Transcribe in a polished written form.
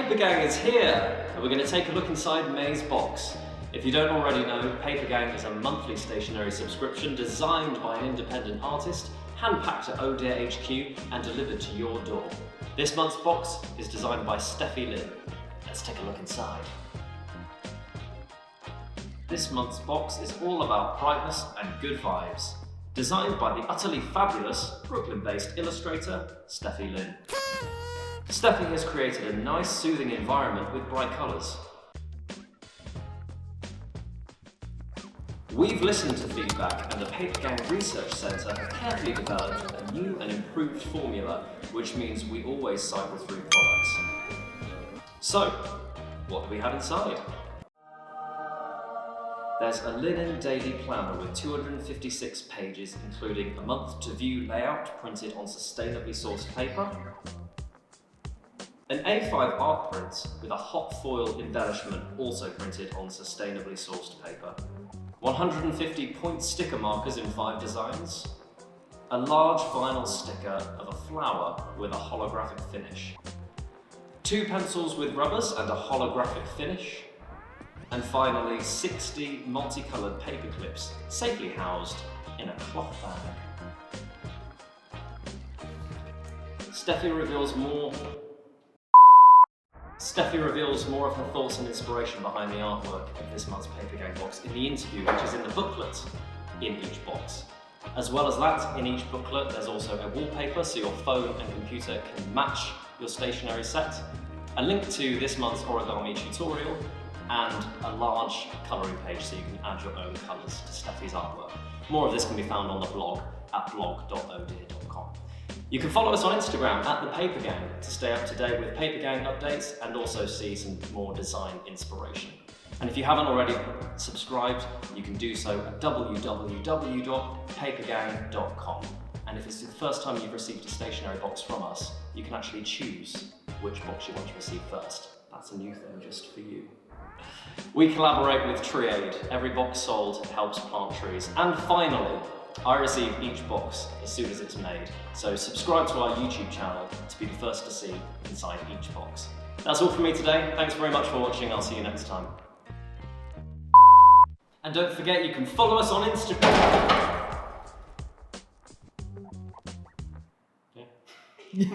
Papergang is here, and we're going to take a look inside May's box. If you don't already know, Papergang is a monthly stationery subscription designed by an independent artist, hand-packed at Ohh Deer HQ and delivered to your door. This month's box is designed by Steffi Lynn. Let's take a look inside. This month's box is all about brightness and good vibes. Designed by the utterly fabulous Brooklyn-based illustrator, Steffi Lynn. Steffi has created a nice, soothing environment with bright colours. We've listened to feedback, and the Papergang Research Centre have carefully developed a new and improved formula, which means we always cycle through products. So, what do we have inside? There's a linen daily planner with 256 pages, including a month-to-view layout printed on sustainably sourced paper, an A5 art print with a hot foil embellishment also printed on sustainably sourced paper, 150 point sticker markers in 5 designs, a large vinyl sticker of a flower with a holographic finish, 2 pencils with rubbers and a holographic finish, and finally 60 multicoloured paper clips safely housed in a cloth bag. Steffi reveals more of her thoughts and inspiration behind the artwork of this month's Papergang box in the interview, which is in the booklet in each box. As well as that, in each booklet there's also a wallpaper so your phone and computer can match your stationery set, a link to this month's origami tutorial, and a large colouring page so you can add your own colours to Steffi's artwork. More of this can be found on the blog at blog.ohhdeer.com. You can follow us on Instagram at the Papergang to stay up to date with Papergang updates and also see some more design inspiration. And if you haven't already subscribed, you can do so at www.papergang.com. And if it's the first time you've received a stationery box from us, you can actually choose which box you want to receive first. That's a new thing just for you. We collaborate with TreeAid. Every box sold helps plant trees. And finally, I receive each box as soon as it's made, so subscribe to our YouTube channel to be the first to see inside each box. That's all from me today. Thanks very much for watching. I'll see you next time. And don't forget, you can follow us on Instagram. Yeah.